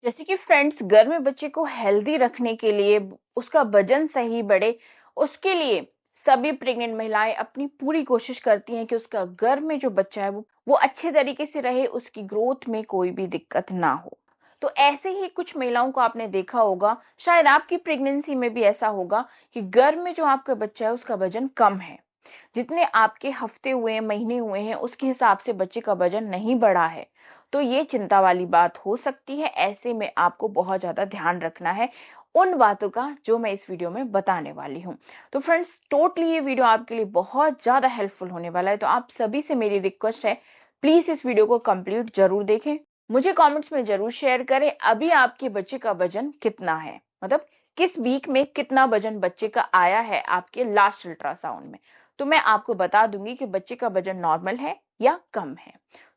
जैसे कि फ्रेंड्स, घर में बच्चे को हेल्दी रखने के लिए, उसका वजन सही बढ़े, उसके लिए सभी प्रेग्नेंट महिलाएं अपनी पूरी कोशिश करती हैं कि उसका घर में जो बच्चा है वो अच्छे तरीके से रहे, उसकी ग्रोथ में कोई भी दिक्कत ना हो। तो ऐसे ही कुछ महिलाओं को आपने देखा होगा, शायद आपकी प्रेगनेंसी में भी ऐसा होगा कि घर में जो आपका बच्चा है उसका वजन कम है। जितने आपके हफ्ते हुए हैं, महीने हुए हैं, उसके हिसाब से बच्चे का वजन नहीं बढ़ा है। तो ये चिंता वाली बात हो सकती है। ऐसे में आपको बहुत ज्यादा ध्यान रखना है उन बातों का जो मैं इस वीडियो में बताने वाली हूँ। तो फ्रेंड्स, टोटली ये वीडियो आपके लिए बहुत ज्यादा हेल्पफुल होने वाला है। तो आप सभी से मेरी रिक्वेस्ट है, प्लीज इस वीडियो को कंप्लीट जरूर देखें। मुझे कमेंट्स में जरूर शेयर करें अभी आपके बच्चे का वजन कितना है, मतलब किस वीक में कितना वजन बच्चे का आया है आपके लास्ट अल्ट्रासाउंड में। तो मैं आपको बता दूंगी कि बच्चे का वजन नॉर्मल है या कम है।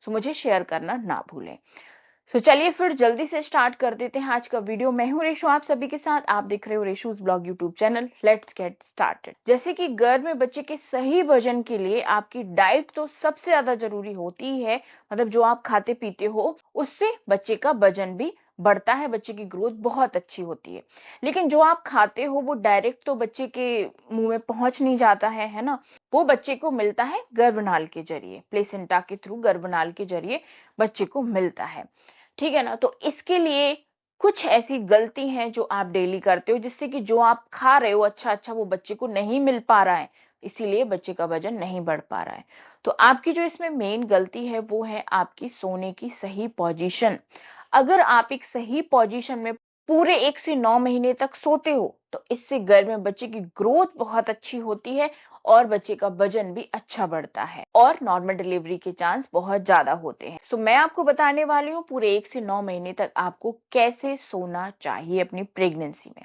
तो मुझे शेयर करना ना भूलें। तो चलिए फिर जल्दी से स्टार्ट कर देते हैं आज का वीडियो। मैं हूं रेशू, आप सभी के साथ। आप देख रहे हो Reshu's blog YouTube channel. Let's get started. जैसे कि घर में बच्चे के सही वजन के लिए आपकी डाइट तो सबसे ज्यादा जरूरी होती है, मतलब जो आप खाते पीते हो उससे बच्चे का वजन भी बढ़ता है, बच्चे की ग्रोथ बहुत अच्छी होती है। लेकिन जो आप खाते हो वो डायरेक्ट तो बच्चे के मुंह में पहुंच नहीं जाता है ना। वो बच्चे को मिलता है गर्भनाल के जरिए, प्लेसेंटा के थ्रू गर्भनाल के जरिए बच्चे को मिलता है। ठीक है ना। तो इसके लिए कुछ ऐसी गलती हैं जो आप डेली करते हो, जिससे कि जो आप खा रहे हो अच्छा अच्छा वो बच्चे को नहीं मिल पा रहा है, इसीलिए बच्चे का वजन नहीं बढ़ पा रहा है। तो आपकी जो इसमें मेन गलती है वो है आपकी सोने की सही पोजीशन। अगर आप एक सही पोजीशन में पूरे 1 से 9 महीने तक सोते हो तो इससे घर में बच्चे की ग्रोथ बहुत अच्छी होती है और बच्चे का वजन भी अच्छा बढ़ता है और नॉर्मल डिलीवरी के चांस बहुत ज्यादा होते हैं। तो मैं आपको बताने वाली हूँ पूरे 1 से 9 महीने तक आपको कैसे सोना चाहिए अपनी प्रेगनेंसी में।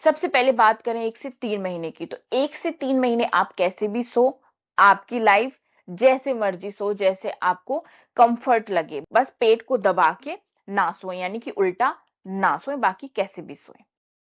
सबसे पहले बात करें 1 से 3 महीने की, तो 1 से 3 महीने आप कैसे भी सो, आपकी लाइफ जैसे मर्जी सो, जैसे आपको कंफर्ट लगे, बस पेट को दबा के ना सोए, यानी कि उल्टा ना सोए, बाकी कैसे भी सोए।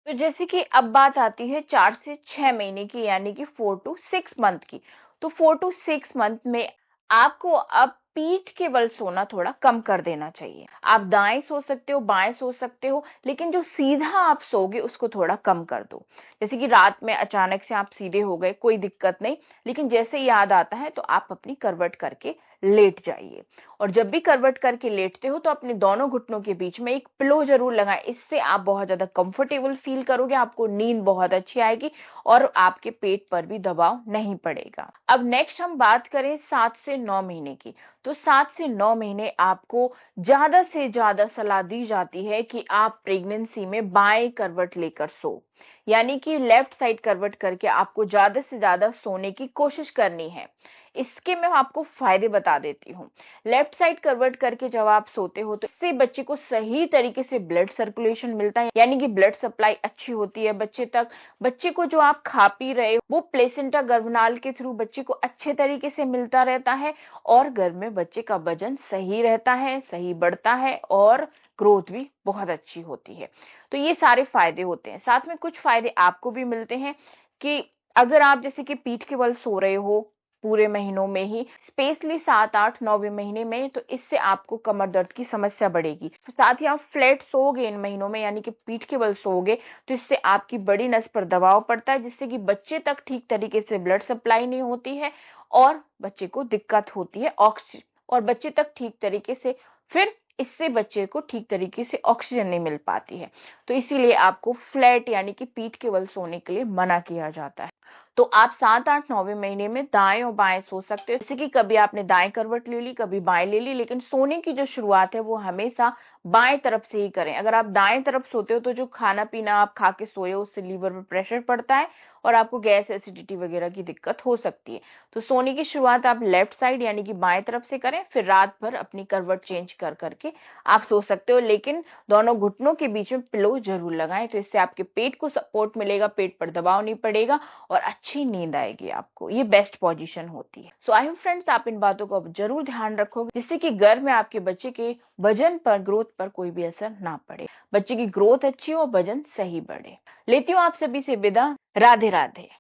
तो जैसे कि अब बात आती है 4 से 6 महीने की, यानी कि 4 to 6 मंथ की। तो 4 to 6 मंथ में आपको अब पीठ के बल सोना थोड़ा कम कर देना चाहिए। आप दाएं सो सकते हो, बाएं सो सकते हो, लेकिन जो सीधा आप सोगे उसको थोड़ा कम कर दो। जैसे कि रात में अचानक से आप सीधे हो गए, कोई दिक्कत नहीं, लेकिन जैसे याद आता है तो आप अपनी करवट करके लेट जाइए। और जब भी करवट करके लेटते हो तो अपने दोनों घुटनों के बीच में एक पिलो जरूर लगाएं। इससे आप बहुत ज्यादा कंफर्टेबल फील करोगे, आपको नींद बहुत अच्छी आएगी और आपके पेट पर भी दबाव नहीं पड़ेगा। अब नेक्स्ट हम बात करें 7 से 9 महीने की। तो 7 से 9 महीने आपको ज्यादा से ज्यादा सलाह दी जाती है कि आप प्रेगनेंसी में बाएं करवट लेकर सो, यानी कि लेफ्ट साइड करवट करके आपको ज्यादा से ज्यादा सोने की कोशिश करनी है। इसके मैं आपको फायदे बता देती हूँ। लेफ्ट साइड करवट करके जब आप सोते हो तो इससे बच्चे को सही तरीके से ब्लड सर्कुलेशन मिलता है, यानी कि ब्लड सप्लाई अच्छी होती है बच्चे तक। बच्चे को जो आप खा पी रहे हो वो प्लेसेंटा गर्भनाल के थ्रू बच्चे को अच्छे तरीके से मिलता रहता है और घर में बच्चे का वजन सही रहता है, सही बढ़ता है और ग्रोथ भी बहुत अच्छी होती है। तो ये सारे फायदे होते हैं। साथ में कुछ फायदे आपको भी मिलते हैं कि अगर आप जैसे कि पीठ के बल सो रहे हो पूरे महीनों में ही, स्पेशली 7, 8, 9वें महीने में, तो इससे आपको कमर दर्द की समस्या बढ़ेगी। साथ ही आप फ्लैट सोओगे इन महीनों में, यानी कि पीठ के बल सोओगे, तो इससे आपकी बड़ी नस पर दबाव पड़ता है, जिससे कि बच्चे तक ठीक तरीके से ब्लड सप्लाई नहीं होती है और बच्चे को दिक्कत होती है ऑक्सीजन, और बच्चे तक ठीक तरीके से फिर इससे बच्चे को ठीक तरीके से ऑक्सीजन नहीं मिल पाती है। तो इसीलिए आपको फ्लैट यानी कि पीठ के बल सोने के लिए मना किया जाता है। तो आप 7, 8, 9वें महीने में दाएं और बाएं सो सकते हो। जैसे कि कभी आपने दाएं करवट ले ली, कभी बाएं ले ली, लेकिन सोने की जो शुरुआत है वो हमेशा बाएं तरफ से ही करें। अगर आप दाएं तरफ सोते हो तो जो खाना पीना आप खा के सोए हो उससे लीवर पर प्रेशर पड़ता है और आपको गैस, एसिडिटी वगैरह की दिक्कत हो सकती है। तो सोने की शुरुआत आप लेफ्ट साइड यानी कि बाएं तरफ से करें, फिर रात भर अपनी करवट चेंज कर करके आप सो सकते हो, लेकिन दोनों घुटनों के बीच में पिलो जरूर लगाएं। तो इससे आपके पेट को सपोर्ट मिलेगा, पेट पर दबाव नहीं पड़ेगा और अच्छी नींद आएगी आपको। ये बेस्ट पोजीशन होती है। सो आई होप फ्रेंड्स आप इन बातों को जरूर ध्यान रखोगे, जिससे कि घर में आपके बच्चे के वजन पर, ग्रोथ पर कोई भी असर ना पड़े, बच्चे की ग्रोथ अच्छी हो, वजन सही बढ़े। लेती हूँ आप सभी से विदा। राधे राधे।